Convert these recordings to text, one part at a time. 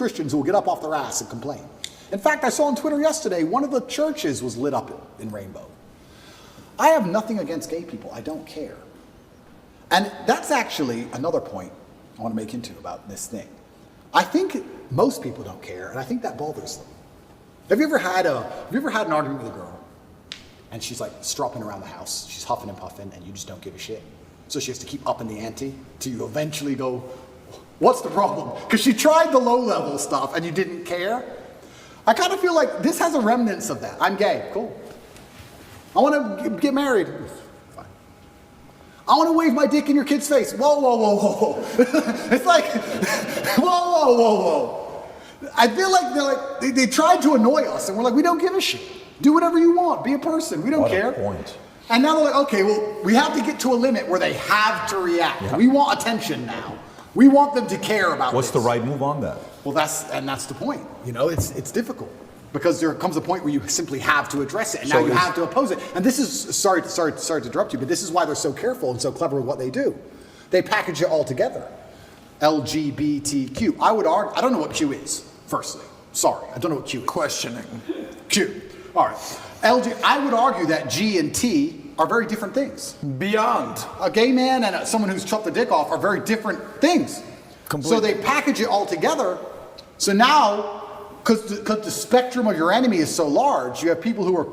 Christians who will get up off their ass and complain. In fact, I saw on Twitter yesterday, one of the churches was lit up in rainbow. I have nothing against gay people. I don't care. And that's actually another point I want to make into about this thing. I think most people don't care, and I think that bothers them. Have you ever had an argument with a girl, and she's like stropping around the house, she's huffing and puffing, and you just don't give a shit? So she has to keep upping the ante till you eventually go, what's the problem? Because she tried the low-level stuff, and you didn't care. I kind of feel like this has a remnants of that. I'm gay, cool. I want to get married. Fine. I want to wave my dick in your kid's face. Whoa, whoa, whoa, whoa, whoa. It's like, whoa, whoa, whoa, whoa. I feel like they tried to annoy us, and we're like, we don't give a shit. Do whatever you want. Be a person. We don't care. What a point. And now they're like, okay, well, we have to get to a limit where they have to react. Yeah. We want attention now. We want them to care about What's the right move on that? Well, that's the point. You know, it's difficult. Because there comes a point where you simply have to address it, and now you have to oppose it. And this is, sorry to interrupt you, but this is why they're so careful and so clever with what they do. They package it all together. LGBTQ. I would argue, I don't know what Q is, firstly. Sorry, I don't know what Q is. Questioning. Q. All right. I would argue that G and T are very different things. Beyond. A gay man and someone who's chopped the dick off are very different things. Completely. So they package it all together. So now, because the spectrum of your enemy is so large, you have people who are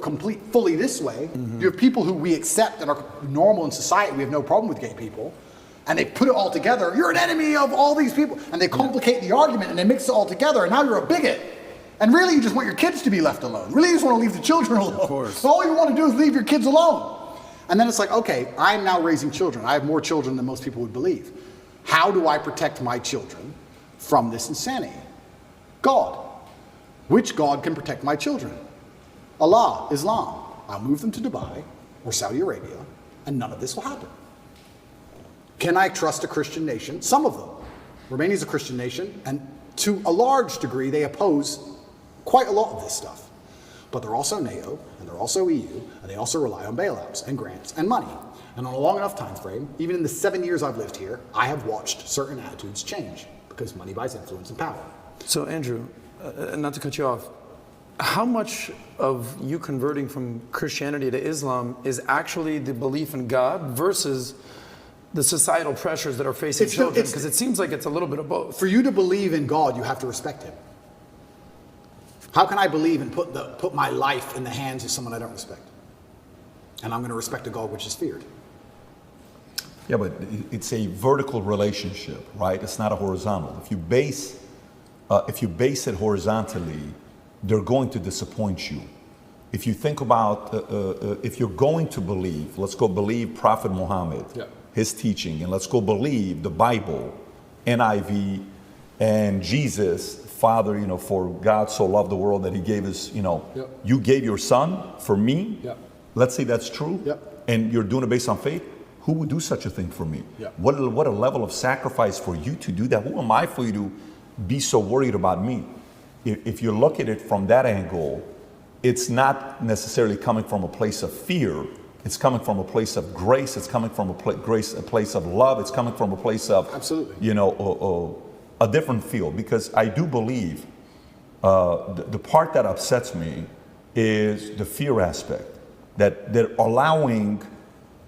fully this way. Mm-hmm. You have people who we accept and are normal in society. We have no problem with gay people. And they put it all together. You're an enemy of all these people. And they complicate the argument and they mix it all together. And now you're a bigot. And really you just want your kids to be left alone. Really you just want to leave the children alone. Of course. So all you want to do is leave your kids alone. And then it's like, okay, I'm now raising children. I have more children than most people would believe. How do I protect my children from this insanity? God. Which God can protect my children? Allah, Islam. I'll move them to Dubai or Saudi Arabia, and none of this will happen. Can I trust a Christian nation? Some of them. Romania is a Christian nation, and to a large degree, they oppose quite a lot of this stuff. But they're also NATO, and they're also EU, and they also rely on bailouts and grants and money. And on a long enough time frame, even in the 7 years I've lived here, I have watched certain attitudes change because money buys influence and power. So Andrew, not to cut you off, how much of you converting from Christianity to Islam is actually the belief in God versus the societal pressures that are facing children? Because it seems like it's a little bit of both. For you to believe in God, you have to respect him. How can I believe and put my life in the hands of someone I don't respect? And I'm going to respect a God which is feared. Yeah, but it's a vertical relationship, right? It's not a horizontal. If you base it horizontally, they're going to disappoint you. If you think about, if you're going to believe, let's go believe Prophet Muhammad, his teaching, and let's go believe the Bible, NIV, and Jesus, Father, for God so loved the world that he gave his, you gave your son for me. Let's say that's true, and you're doing it based on faith. Who would do such a thing for me? What a level of sacrifice for you to do that. Who am I for you to be so worried about me? If you look at it from that angle, it's not necessarily coming from a place of fear. It's coming from a place of grace. It's coming from a place of love. It's coming from a place of, absolutely, a different feel. Because I do believe the part that upsets me is the fear aspect, that they're allowing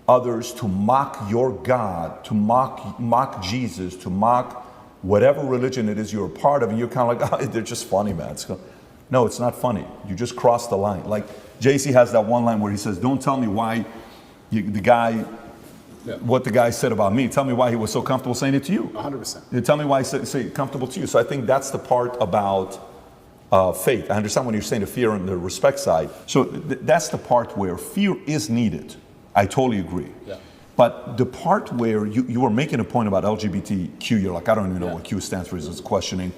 others to mock your God, to mock Jesus, to mock whatever religion it is you're a part of, and you're kind of like, oh, they're just funny, man. No, it's not funny. You just crossed the line. Like JC has that one line where he says, don't tell me why what the guy said about me. Tell me why he was so comfortable saying it to you. 100%. Tell me why he said comfortable to you. So I think that's the part about faith. I understand when you're saying the fear and the respect side. So that's the part where fear is needed. I totally agree. But the part where you were making a point about LGBTQ, you're like, I don't even know what Q stands for, it's questioning.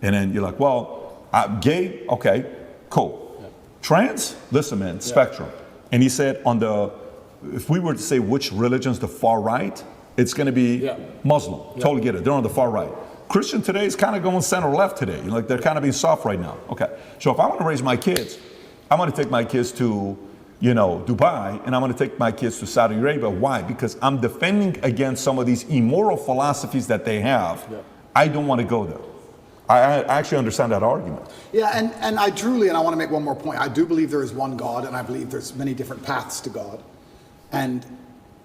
And then you're like, well, gay, okay, cool. Trans, listen, man, spectrum. And he said if we were to say which religion's the far right, it's going to be Muslim. Totally get it. They're on the far right. Christian today is kind of going center left today. Like they're kind of being soft right now. Okay. So if I want to raise my kids, I'm going to take my kids to Dubai, and I'm going to take my kids to Saudi Arabia. Why? Because I'm defending against some of these immoral philosophies that they have. I don't want to go there. I actually understand that argument. Yeah, and I truly, and I want to make one more point. I do believe there is one God, and I believe there's many different paths to God. And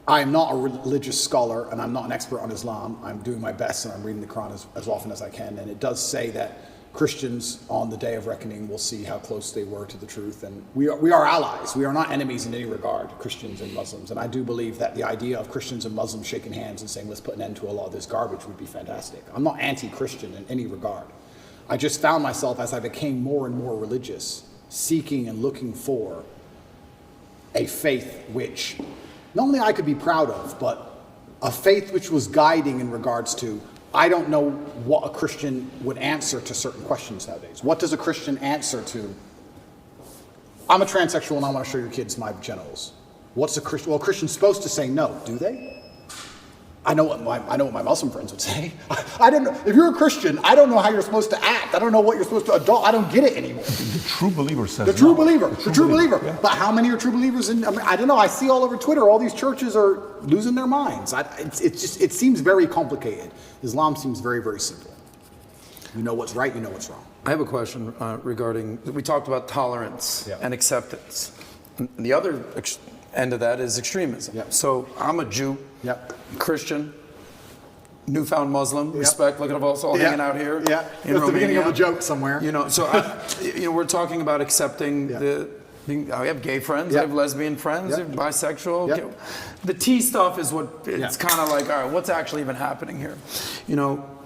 I am not a religious scholar, and I'm not an expert on Islam. I'm doing my best, and I'm reading the Quran as often as I can. And it does say that Christians on the day of reckoning will see how close they were to the truth. And we are allies. We are not enemies in any regard, Christians and Muslims. And I do believe that the idea of Christians and Muslims shaking hands and saying, let's put an end to a lot of this garbage would be fantastic. I'm not anti-Christian in any regard. I just found myself, as I became more and more religious, seeking and looking for a faith which not only I could be proud of, but a faith which was guiding in regards to, I don't know what a Christian would answer to certain questions nowadays. What does a Christian answer to, I'm a transsexual and I want to show your kids my genitals? What's a Christian? Well, a Christian's supposed to say no, do they? I know what my Muslim friends would say. I don't know. If you're a Christian, I don't know how you're supposed to act. I don't know what you're supposed to adult. I don't get it anymore. The true believer says the true no. believer. The true believer. Yeah. But how many are true believers? I don't know. I see all over Twitter, all these churches are losing their minds. It seems very complicated. Islam seems very, very simple. You know what's right, you know what's wrong. I have a question regarding, we talked about tolerance and acceptance. The other end of that is extremism. Yep. So I'm a Jew, Christian, newfound Muslim, respect, look at us all hanging out here. Yeah, that's the beginning of a joke somewhere. You know, so we're talking about accepting I have gay friends, I have lesbian friends, I have bisexual. Yep. The T stuff is what, it's kind of like, all right, what's actually even happening here? You know,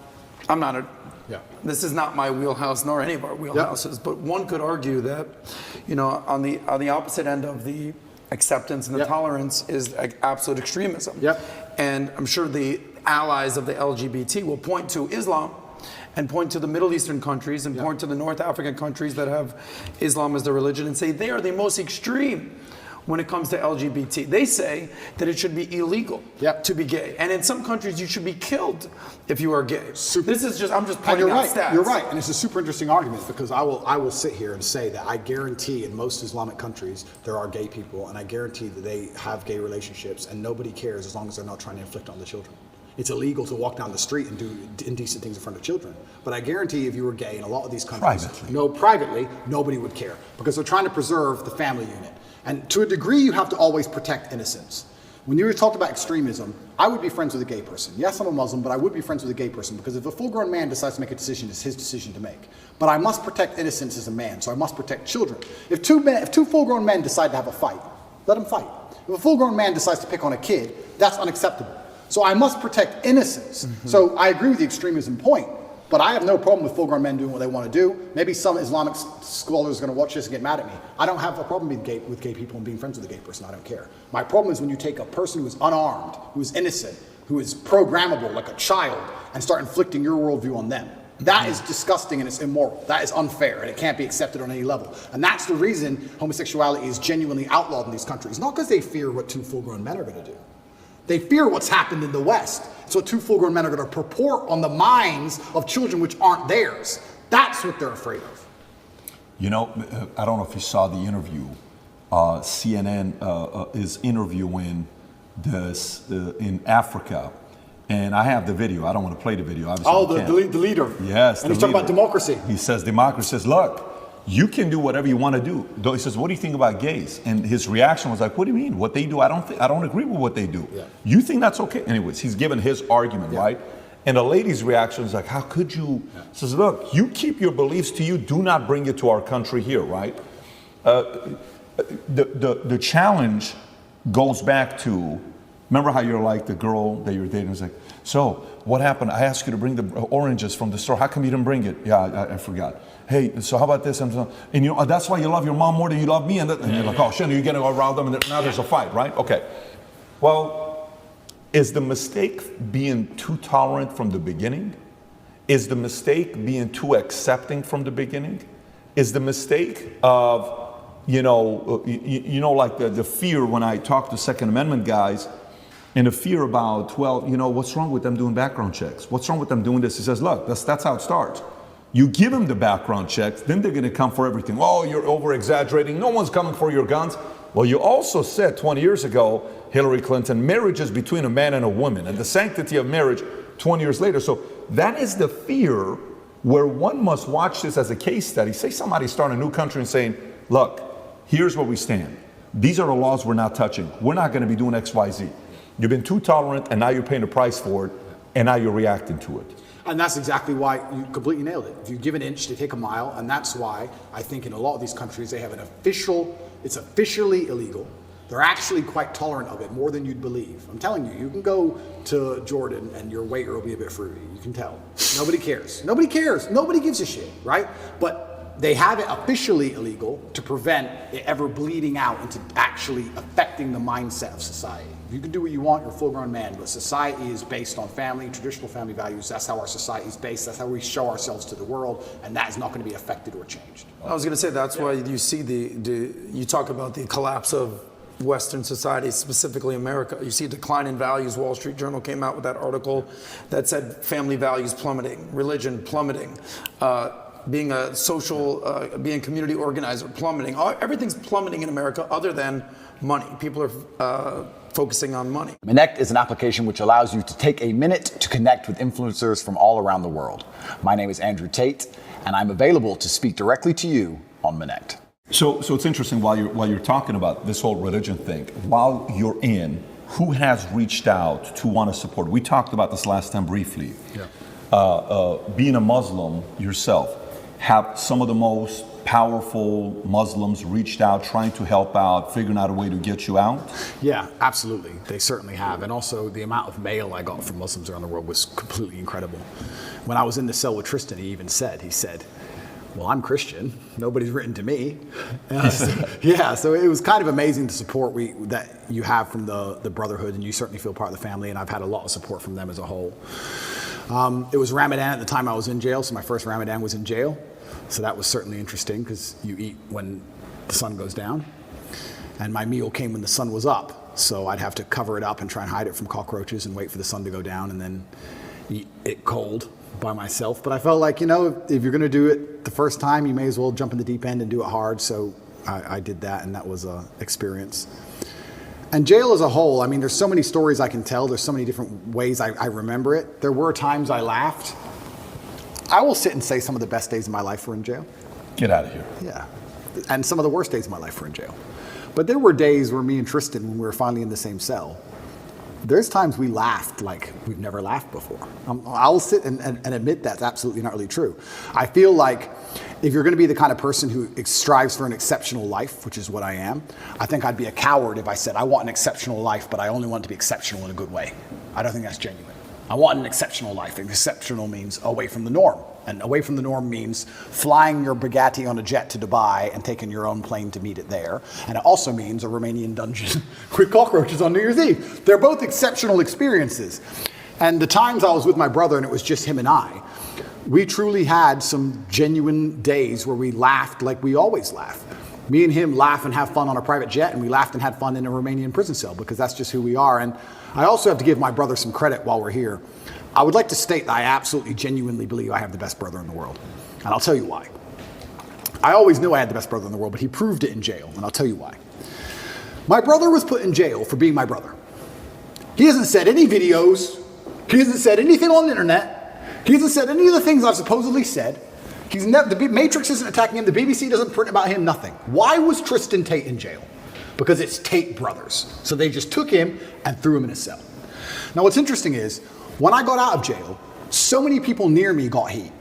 I'm not a, this is not my wheelhouse nor any of our wheelhouses, but one could argue that, you know, on the opposite end of the acceptance and the tolerance is absolute extremism. And I'm sure the allies of the LGBT will point to Islam and point to the Middle Eastern countries and point to the North African countries that have Islam as their religion and say they are the most extreme when it comes to LGBT. They say that it should be illegal to be gay. And in some countries you should be killed if you are gay. This is just, I'm just pointing out stats. You're right, and it's a super interesting argument because I will sit here and say that I guarantee in most Islamic countries there are gay people, and I guarantee that they have gay relationships and nobody cares as long as they're not trying to inflict on the children. It's illegal to walk down the street and do indecent things in front of children. But I guarantee if you were gay in a lot of these countries, privately, nobody would care because they're trying to preserve the family unit. And to a degree, you have to always protect innocence. When you talked about extremism, I would be friends with a gay person. Yes, I'm a Muslim, but I would be friends with a gay person because if a full-grown man decides to make a decision, it's his decision to make. But I must protect innocence as a man, so I must protect children. If two full-grown men decide to have a fight, let them fight. If a full-grown man decides to pick on a kid, that's unacceptable. So I must protect innocence. So I agree with the extremism point, but I have no problem with full-grown men doing what they want to do. Maybe some Islamic scholars are going to watch this and get mad at me. I don't have a problem with gay people and being friends with a gay person. I don't care. My problem is when you take a person who is unarmed, who is innocent, who is programmable like a child, and start inflicting your worldview on them. That is disgusting and it's immoral. That is unfair and it can't be accepted on any level. And that's the reason homosexuality is genuinely outlawed in these countries. Not because they fear what two full-grown men are going to do. They fear what's happened in the West. So two full-grown men are going to purport on the minds of children which aren't theirs. That's what they're afraid of. You know, I don't know if you saw the interview. CNN is interviewing this in Africa. And I have the video. I don't want to play the video. Obviously, the leader. Yes. And he's talking about democracy. He says democracy says, look, you can do whatever you want to do. He says, what do you think about gays? And his reaction was like, what do you mean? What they do, I don't agree with what they do. You think that's okay? Anyways, he's given his argument, right? And the lady's reaction is like, how could you? Says, look, you keep your beliefs to you. Do not bring it to our country here, right? The challenge goes back to, remember how you're like the girl that you're dating was like, so what happened? I asked you to bring the oranges from the store. How come you didn't bring it? Yeah, I forgot. Hey, so how about this? And you know, that's why you love your mom more than you love me. And you're like, oh, shit, you're getting around them. And now there's a fight, right? Okay. Well, is the mistake being too tolerant from the beginning? Is the mistake being too accepting from the beginning? Is the mistake of, like the fear when I talk to Second Amendment guys, and the fear about, well, what's wrong with them doing background checks? What's wrong with them doing this? He says, look, that's how it starts. You give them the background checks, then they're going to come for everything. Oh, you're over-exaggerating. No one's coming for your guns. Well, you also said 20 years ago, Hillary Clinton, marriage is between a man and a woman, and the sanctity of marriage 20 years later. So that is the fear where one must watch this as a case study. Say somebody's starting a new country and saying, look, here's where we stand. These are the laws we're not touching. We're not going to be doing X, Y, Z. You've been too tolerant, and now you're paying the price for it, and now you're reacting to it. And that's exactly why you completely nailed it. If you give an inch, they take a mile, and that's why I think in a lot of these countries they have it's officially illegal. They're actually quite tolerant of it, more than you'd believe. I'm telling you, you can go to Jordan and your waiter will be a bit fruity. You can tell. Nobody cares. Nobody cares. Nobody gives a shit, right? But they have it officially illegal to prevent it ever bleeding out into actually affecting the mindset of society. You can do what you want, you're a full-grown man, but society is based on family, traditional family values. That's how our society is based. That's how we show ourselves to the world, and that is not going to be affected or changed. I was going to say that's why you see you talk about the collapse of Western society, specifically America. You see a decline in values. Wall Street Journal came out with that article that said family values plummeting, religion plummeting, being a being a community organizer plummeting. Everything's plummeting in America other than money. People are focusing on money. Connect is an application which allows you to take a minute to connect with influencers from all around the world. My name is Andrew Tate, and I'm available to speak directly to you on Connect. So it's interesting while you're talking about this whole religion thing, while you're in, who has reached out to want to support? We talked about this last time briefly. Yeah. Being a Muslim yourself, have some of the most powerful Muslims reached out, trying to help out, figuring out a way to get you out? Yeah, absolutely. They certainly have. And also the amount of mail I got from Muslims around the world was completely incredible. When I was in the cell with Tristan, he said, well, I'm Christian. Nobody's written to me. Yeah, so it was kind of amazing the support that you have from the Brotherhood, and you certainly feel part of the family, and I've had a lot of support from them as a whole. It was Ramadan at the time I was in jail, so my first Ramadan was in jail. So that was certainly interesting because you eat when the sun goes down. And my meal came when the sun was up. So I'd have to cover it up and try and hide it from cockroaches and wait for the sun to go down and then eat it cold by myself. But I felt like, if you're going to do it the first time, you may as well jump in the deep end and do it hard. So I did that, and that was an experience. And jail as a whole, I mean, there's so many stories I can tell. There's so many different ways I remember it. There were times I laughed. I will sit and say some of the best days of my life were in jail. Get out of here. Yeah. And some of the worst days of my life were in jail. But there were days where me and Tristan, when we were finally in the same cell, there's times we laughed like we've never laughed before. I'll sit and admit that's absolutely not really true. I feel like if you're going to be the kind of person who strives for an exceptional life, which is what I am, I think I'd be a coward if I said I want an exceptional life, but I only want it to be exceptional in a good way. I don't think that's genuine. I want an exceptional life. Exceptional means away from the norm. And away from the norm means flying your Bugatti on a jet to Dubai and taking your own plane to meet it there. And it also means a Romanian dungeon with cockroaches on New Year's Eve. They're both exceptional experiences. And the times I was with my brother and it was just him and I, we truly had some genuine days where we laughed like we always laugh. Me and him laugh and have fun on a private jet, and we laughed and had fun in a Romanian prison cell because that's just who we are. And I also have to give my brother some credit while we're here. I would like to state that I absolutely, genuinely believe I have the best brother in the world. And I'll tell you why. I always knew I had the best brother in the world, but he proved it in jail, and I'll tell you why. My brother was put in jail for being my brother. He hasn't said any videos. He hasn't said anything on the internet. He hasn't said any of the things I've supposedly said. The Matrix isn't attacking him. The BBC doesn't print about him, nothing. Why was Tristan Tate in jail? Because it's Tate brothers. So they just took him and threw him in a cell. Now what's interesting is, when I got out of jail, so many people near me got heat.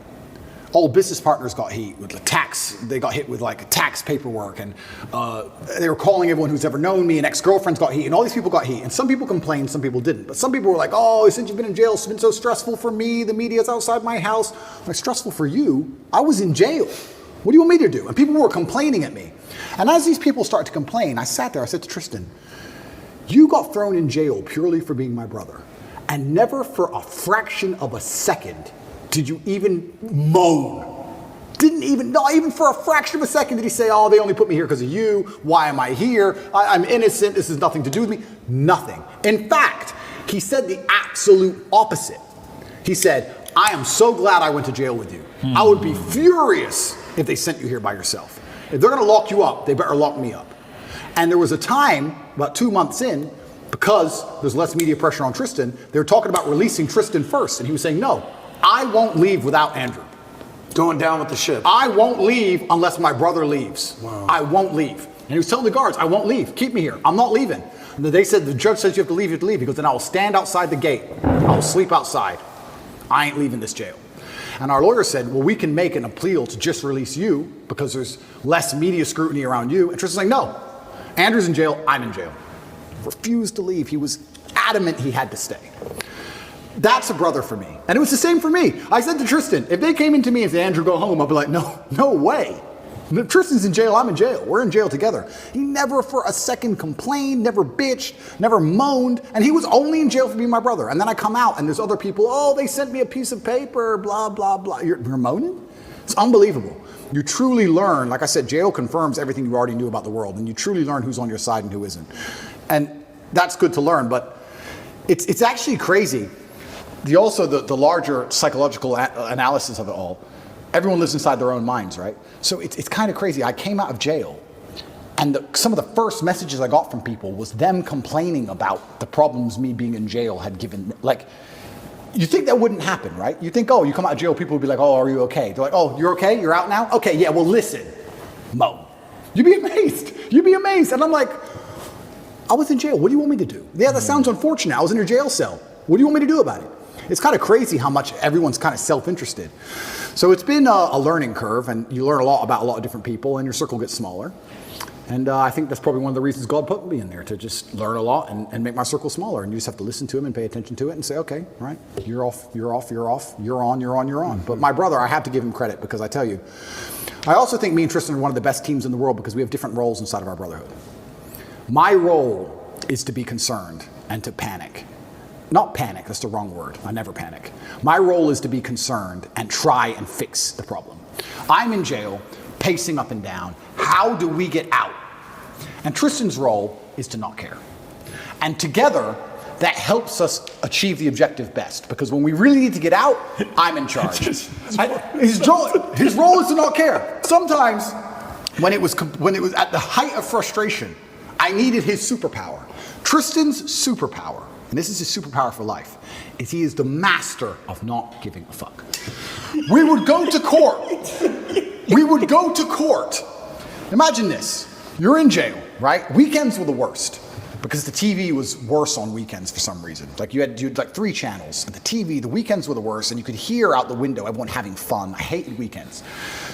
Old business partners got heat with the tax. They got hit with like tax paperwork, and they were calling everyone who's ever known me, and ex-girlfriends got heat, and all these people got heat. And some people complained, some people didn't. But some people were like, oh, since you've been in jail, it's been so stressful for me. The media's outside my house. I'm like, stressful for you? I was in jail. What do you want me to do? And people were complaining at me. And as these people started to complain, I sat there, I said to Tristan, you got thrown in jail purely for being my brother. And never for a fraction of a second did you even moan. Not even for a fraction of a second did he say, oh, they only put me here because of you. Why am I here? I'm innocent. This has nothing to do with me. Nothing. In fact, he said the absolute opposite. He said, I am so glad I went to jail with you. I would be furious if they sent you here by yourself. If they're going to lock you up, they better lock me up. And there was a time, about 2 months in, because there's less media pressure on Tristan, they were talking about releasing Tristan first. And he was saying, no, I won't leave without Andrew. Going down with the ship. I won't leave unless my brother leaves. Wow. I won't leave. And he was telling the guards, I won't leave. Keep me here. I'm not leaving. And they said, the judge says you have to leave, you have to leave. He goes, then I will stand outside the gate. I will sleep outside. I ain't leaving this jail. And our lawyer said, well, we can make an appeal to just release you because there's less media scrutiny around you. And Tristan's like, no. Andrew's in jail, I'm in jail. Refused to leave. He was adamant he had to stay. That's a brother for me. And it was the same for me. I said to Tristan, if they came into me and said, Andrew, go home, I'd be like, no way. If Tristan's in jail, I'm in jail. We're in jail together. He never for a second complained, never bitched, never moaned. And he was only in jail for being my brother. And then I come out and there's other people, oh, they sent me a piece of paper, blah, blah, blah. You're moaning? It's unbelievable. You truly learn, like I said, jail confirms everything you already knew about the world. And you truly learn who's on your side and who isn't. And that's good to learn, but it's actually crazy. The larger psychological analysis of it all, everyone lives inside their own minds, right? So it's kind of crazy. I came out of jail, and some of the first messages I got from people was them complaining about the problems me being in jail had given. Like, you think that wouldn't happen, right? You think, oh, you come out of jail, people would be like, oh, are you okay? They're like, oh, you're okay? You're out now? Okay, yeah, well, listen, Mo. You'd be amazed. You'd be amazed. And I'm like, I was in jail. What do you want me to do? Yeah, that sounds unfortunate. I was in your jail cell. What do you want me to do about it? It's kind of crazy how much everyone's kind of self-interested. So it's been a learning curve, and you learn a lot about a lot of different people, and your circle gets smaller. And I think that's probably one of the reasons God put me in there, to just learn a lot and make my circle smaller. And you just have to listen to him and pay attention to it and say, okay, right, you're off, you're off, you're off, you're on, you're on, you're on. But my brother, I have to give him credit, because I tell you, I also think me and Tristan are one of the best teams in the world because we have different roles inside of our brotherhood. My role is to be concerned and to panic. Not panic, that's the wrong word. I never panic. My role is to be concerned and try and fix the problem. I'm in jail, pacing up and down. How do we get out? And Tristan's role is to not care. And together, that helps us achieve the objective best, because when we really need to get out, I'm in charge. His role is to not care. Sometimes, when it was at the height of frustration, I needed his superpower. Tristan's superpower, and this is his superpower for life, is he is the master of not giving a fuck. We would go to court. We would go to court. Imagine this. You're in jail, right? Weekends were the worst, because the TV was worse on weekends for some reason. Like you had like 3 channels, and the weekends were the worst, and you could hear out the window everyone having fun. I hated weekends.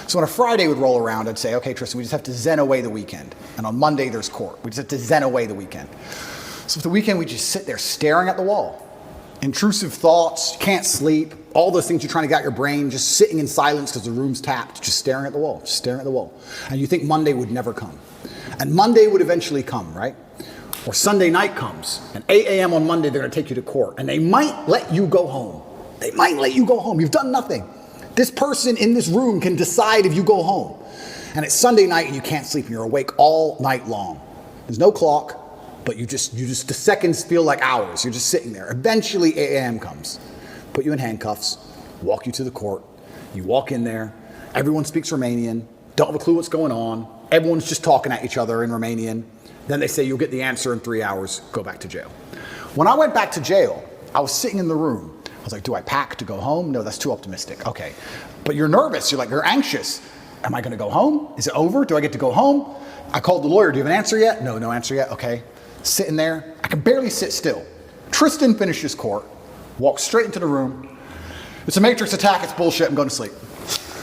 So when a Friday would roll around, I'd say, okay, Tristan, we just have to zen away the weekend. And on Monday, there's court. We just have to zen away the weekend. So for the weekend, we just sit there staring at the wall. Intrusive thoughts, you can't sleep, all those things you're trying to get out your brain, just sitting in silence because the room's tapped, just staring at the wall, just staring at the wall. And you think Monday would never come. And Monday would eventually come, right? Or Sunday night comes, and 8 a.m. on Monday, they're gonna take you to court, and they might let you go home. They might let you go home. You've done nothing. This person in this room can decide if you go home. And it's Sunday night and you can't sleep and you're awake all night long. There's no clock, but you just the seconds feel like hours. You're just sitting there. Eventually 8 a.m. comes. Put you in handcuffs, walk you to the court. You walk in there, everyone speaks Romanian, don't have a clue what's going on. Everyone's just talking at each other in Romanian. Then they say you'll get the answer in 3 hours, go back to jail. When I went back to jail, I was sitting in the room. I was like, do I pack to go home? No, that's too optimistic. Okay. But you're nervous. You're anxious. Am I going to go home? Is it over? Do I get to go home? I called the lawyer. Do you have an answer yet? No answer yet. Okay. Sitting there. I can barely sit still. Tristan finishes court, walks straight into the room. It's a matrix attack. It's bullshit. I'm going to sleep.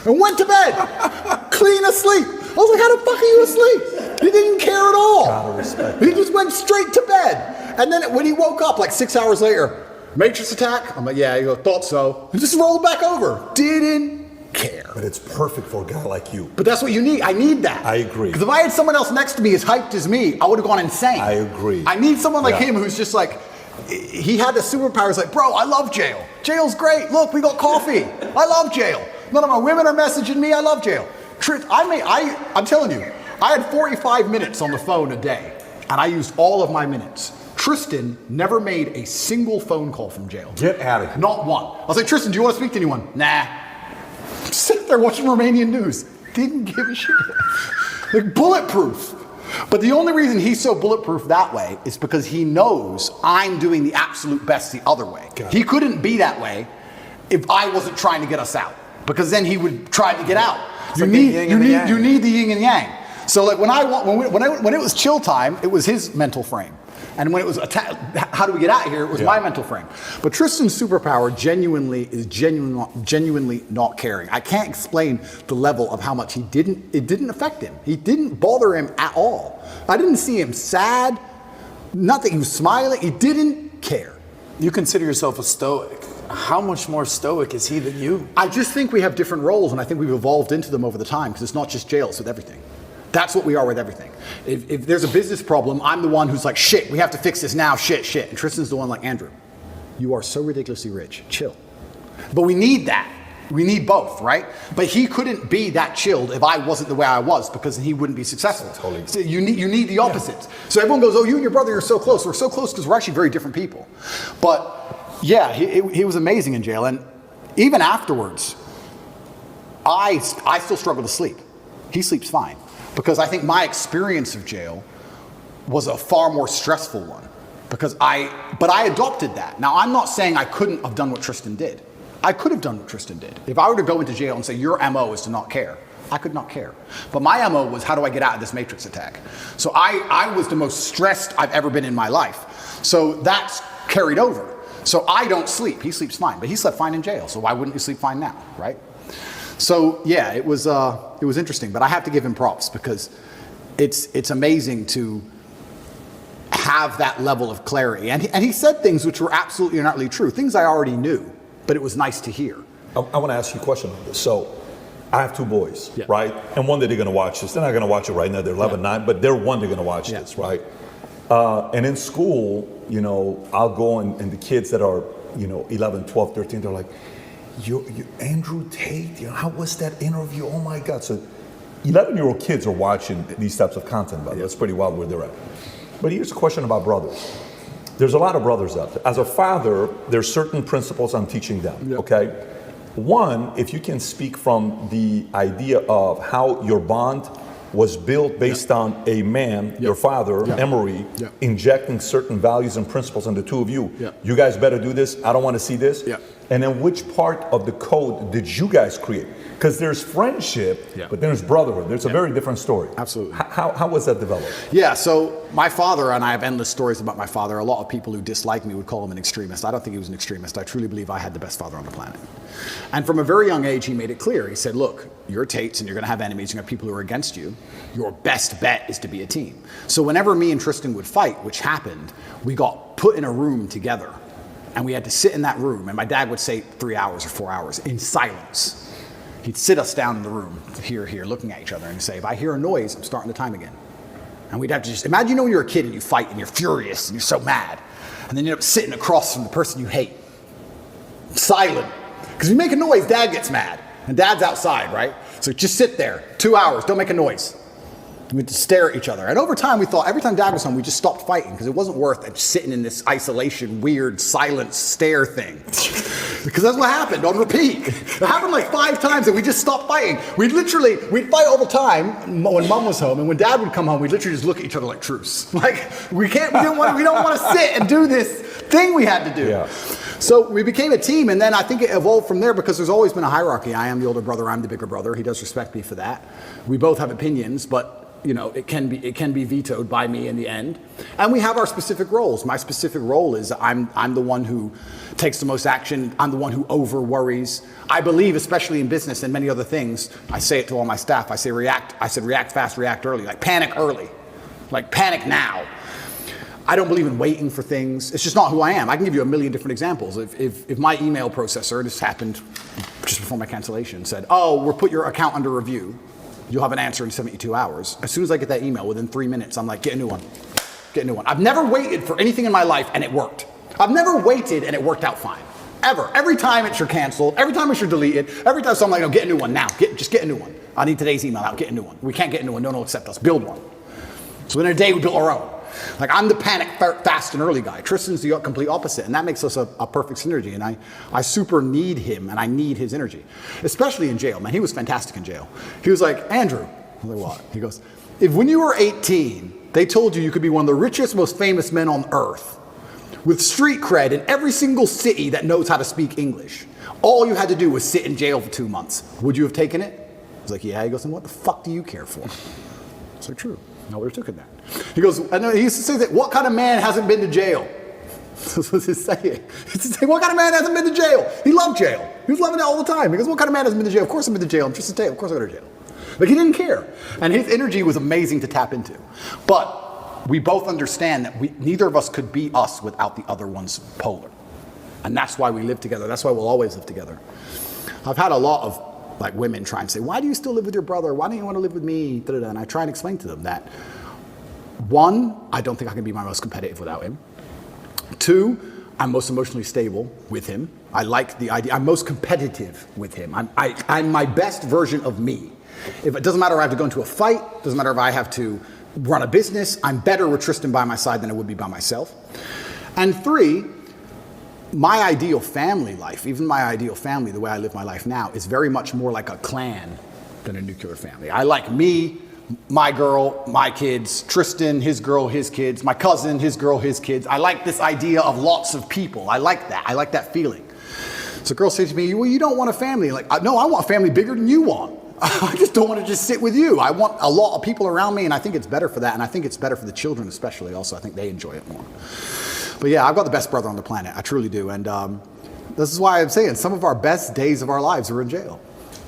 And went to bed. Clean asleep. I was like, how the fuck are you asleep? He didn't care at all. Gotta respect. He just went straight to bed. And then when he woke up like 6 hours later, matrix attack? I'm like, yeah, you thought so. And just rolled back over. Didn't care. But it's perfect for a guy like you. But that's what you need. I need that. I agree. Because if I had someone else next to me as hyped as me, I would have gone insane. I agree. I need someone like him who's just like, he had the superpowers like, bro, I love jail. Jail's great. Look, we got coffee. I love jail. None of my women are messaging me. I love jail. I'm telling you, I had 45 minutes on the phone a day, and I used all of my minutes. Tristan never made a single phone call from jail. Get out of here. Not one. I was like, Tristan, do you want to speak to anyone? Nah. Sit there watching Romanian news. Didn't give a shit. Like bulletproof. But the only reason he's so bulletproof that way is because he knows I'm doing the absolute best the other way. He couldn't be that way if I wasn't trying to get us out. because then he would try to get out. like the yin and the yang. You need the yin and yang. So like when it was chill time, it was his mental frame. And when it was how do we get out of here, it was my mental frame. But Tristan's superpower is genuinely not caring. I can't explain the level of how much it didn't affect him. He didn't bother him at all. I didn't see him sad, nothing. He was smiling. He didn't care. You consider yourself a stoic. How much more stoic is he than you? I just think we have different roles, and I think we've evolved into them over the time, because it's not just jail, it's with everything. That's what we are with everything. If there's a business problem, I'm the one who's like, shit, we have to fix this now, shit. And Tristan's the one like, Andrew, you are so ridiculously rich, chill. But we need that. We need both, right? But he couldn't be that chilled if I wasn't the way I was, because he wouldn't be successful. Totally. So you need the opposites. Yeah. So everyone goes, oh, you and your brother are so close. We're so close because we're actually very different people. But yeah, he was amazing in jail. And even afterwards, I still struggle to sleep. He sleeps fine. Because I think my experience of jail was a far more stressful one. But I adopted that. Now, I'm not saying I couldn't have done what Tristan did. I could have done what Tristan did. If I were to go into jail and say, your MO is to not care, I could not care. But my MO was, how do I get out of this matrix attack? So I was the most stressed I've ever been in my life. So that's carried over. So I don't sleep. He sleeps fine. But he slept fine in jail. So why wouldn't he sleep fine now, right? So yeah, it was interesting, but I have to give him props, because it's amazing to have that level of clarity. And he said things which were absolutely and utterly true, things I already knew, but it was nice to hear. I want to ask you a question on this. So I have two boys, right? And one day they're going to watch this. They're not going to watch it right now. They're 11, 9, but they're one, they're going to watch this, right? And in school, I'll go and the kids that are, 11, 12, 13, they're like, you Andrew Tate, how was that interview? Oh my God. So 11-year-old kids are watching these types of content, by the way. That's pretty wild where they're at. But here's a question about brothers. There's a lot of brothers out there. As a father, there's certain principles I'm teaching them, okay? One, if you can speak from the idea of how your bond was built based on a man, your father, Emery, injecting certain values and principles in the two of you. You guys better do this. I don't want to see this. And then which part of the code did you guys create? Because there's friendship, but there's brotherhood. There's a very different story. Absolutely. How was that developed? Yeah, so my father, and I have endless stories about my father. A lot of people who dislike me would call him an extremist. I don't think he was an extremist. I truly believe I had the best father on the planet. And from a very young age, he made it clear. He said, look, you're Tates and you're going to have enemies. You're going to have people who are against you. Your best bet is to be a team. So whenever me and Tristan would fight, which happened, we got put in a room together. And we had to sit in that room. And my dad would say 3 hours or 4 hours in silence. He'd sit us down in the room, here, looking at each other, and say, if I hear a noise, I'm starting the time again. And we'd have to just, imagine when you're a kid and you fight and you're furious and you're so mad. And then you end up sitting across from the person you hate. Silent. Because if you make a noise, Dad gets mad. And Dad's outside, right? So just sit there, 2 hours, don't make a noise. We had to stare at each other. And over time, we thought every time Dad was home, we just stopped fighting because it wasn't worth it sitting in this isolation, weird, silent stare thing. Because that's what happened on repeat. It happened like 5 times and we just stopped fighting. We'd fight all the time when Mom was home. And when Dad would come home, we'd literally just look at each other like truce. Like, we don't want to sit and do this thing we had to do. Yeah. So we became a team, and then I think it evolved from there because there's always been a hierarchy. I am the older brother, I'm the bigger brother. He does respect me for that. We both have opinions, but it can be vetoed by me in the end. And we have our specific roles. My specific role is I'm the one who takes the most action. I'm the one who over worries. I believe, especially in business and many other things, I say it to all my staff. I say react fast, react early. Like panic early. Like panic now. I don't believe in waiting for things. It's just not who I am. I can give you a million different examples. If my email processor, this happened just before my cancellation, said, oh, we'll put your account under review. You'll have an answer in 72 hours. As soon as I get that email, within 3 minutes, I'm like, get a new one. Get a new one. I've never waited for anything in my life and it worked. I've never waited and it worked out fine. Ever. Every time it's your canceled, every time it's your deleted, every time so I'm like, no, get a new one now. Just get a new one. I need today's email out, get a new one. We can't get a new one, no one will accept us. Build one. So within a day, we built our own. Like I'm the panic fast and early guy. Tristan's the complete opposite, and that makes us a perfect synergy. And I super need him, and I need his energy, especially in jail. Man, he was fantastic in jail. He was like, Andrew, I'm like, what? He goes, if when you were 18, they told you could be one of the richest, most famous men on earth, with street cred in every single city that knows how to speak English, all you had to do was sit in jail for 2 months, would you have taken it? I was like, yeah. He goes, and what the fuck do you care for? It's like, true. I would have taken that. He goes, I know, he used to say that, what kind of man hasn't been to jail? That's what he's saying. He used to say, what kind of man hasn't been to jail? He loved jail. He was loving it all the time. He goes, what kind of man hasn't been to jail? Of course I've been to jail. I'm just a Tate. Of course I go to jail. Like, he didn't care. And his energy was amazing to tap into. But we both understand that neither of us could be us without the other one's polar. And that's why we live together. That's why we'll always live together. I've had a lot of like women try and say, why do you still live with your brother? Why don't you want to live with me? Da-da-da. And I try and explain to them that, one, I don't think I can be my most competitive without him. Two, I'm most emotionally stable with him. I like the idea. I'm most competitive with him. I'm my best version of me. If it doesn't matter if I have to go into a fight, doesn't matter if I have to run a business, I'm better with Tristan by my side than I would be by myself. And three, my ideal family life, even my ideal family, the way I live my life now, is very much more like a clan than a nuclear family. I like me, my girl, my kids, Tristan, his girl, his kids, my cousin, his girl, his kids. I like this idea of lots of people. I like that. I like that feeling. So girls say to me, well, you don't want a family. Like, no, I want a family bigger than you want. I just don't want to just sit with you. I want a lot of people around me, and I think it's better for that, and I think it's better for the children especially also. I think they enjoy it more. But yeah, I've got the best brother on the planet. I truly do. And this is why I'm saying some of our best days of our lives are in jail.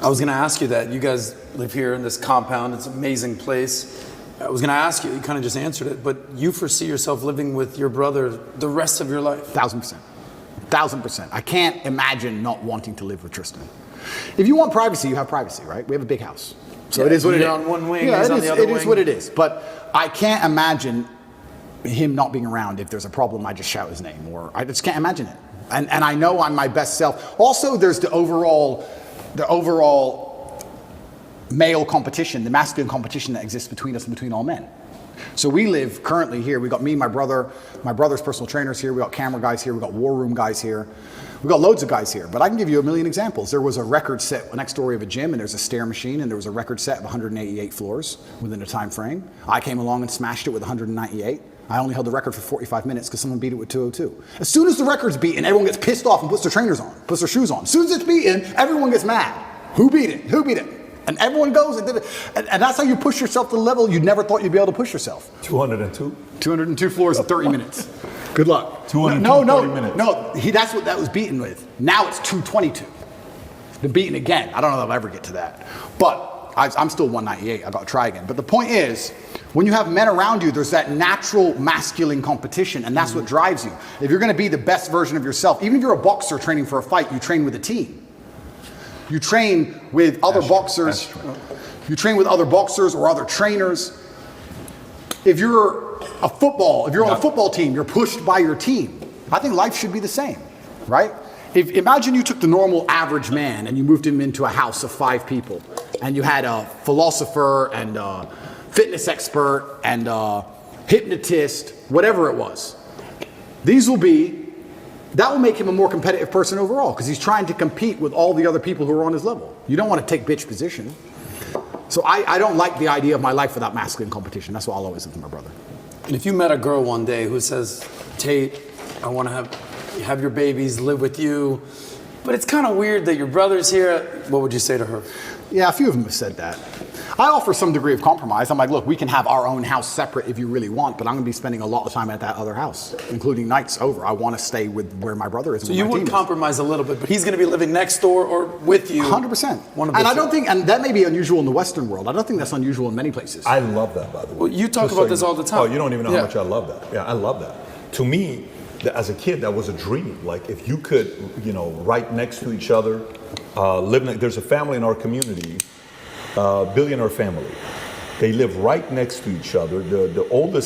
I was going to ask you that. You guys live here in this compound. It's an amazing place. I was going to ask you, you kind of just answered it, but you foresee yourself living with your brother the rest of your life? 1,000%. 1,000%. I can't imagine not wanting to live with Tristan. If you want privacy, you have privacy, right? We have a big house. So it is what it is. You're on one wing, he's on the other wing. It is what it is. But I can't imagine him not being around. If there's a problem, I just shout his name, or I just can't imagine it. And I know I'm my best self. Also, there's the overall male competition, the masculine competition that exists between us and between all men. So we live currently here. We got me, my brother's personal trainers here. We got camera guys here. We got war room guys here. We got loads of guys here. But I can give you a million examples. There was a record set next door of a gym, and there's a stair machine, and there was a record set of 188 floors within a time frame. I came along and smashed it with 198. I only held the record for 45 minutes because someone beat it with 202. As soon as the record's beaten, everyone gets pissed off and puts their trainers on, puts their shoes on. As soon as it's beaten, everyone gets mad. Who beat it? Who beat it? And everyone goes and did it. And that's how you push yourself to the level you never thought you'd be able to push yourself. 202? 202 floors in 30 minutes. Good luck. 230 minutes. No, that was beaten with. Now it's 222. Been beaten again. I don't know if I'll ever get to that. But I'm still 198. I've got to try again. But the point is, when you have men around you, there's that natural masculine competition, and that's what drives you. If you're going to be the best version of yourself, even if you're a boxer training for a fight, you train with a team. You train with other boxers. You train with other boxers or other trainers. If you're on a football team, you're pushed by your team. I think life should be the same, right? Imagine you took the normal average man and you moved him into a house of 5 people, and you had a philosopher and a fitness expert and a hypnotist, whatever it was. That will make him a more competitive person overall because he's trying to compete with all the other people who are on his level. You don't want to take bitch position. So I don't like the idea of my life without masculine competition. That's why I'll always live with my brother. And if you met a girl one day who says, Tate, I want to have your babies, live with you, but it's kind of weird that your brother's here, what would you say to her? Yeah, a few of them have said that. I offer some degree of compromise. I'm like, look, we can have our own house separate if you really want, but I'm going to be spending a lot of time at that other house, including nights over. I want to stay with where my brother is. So you would compromise a little bit, but he's going to be living next door or with you. 100%. And I don't think, and that may be unusual in the Western world. I don't think that's unusual in many places. I love that, by the way. Well, you talk about this all the time. Oh, you don't even know how much I love that. Yeah, I love that. To me, as a kid, that was a dream. Like if you could, right next to each other, there's a family in our community, billionaire family. They live right next to each other. The oldest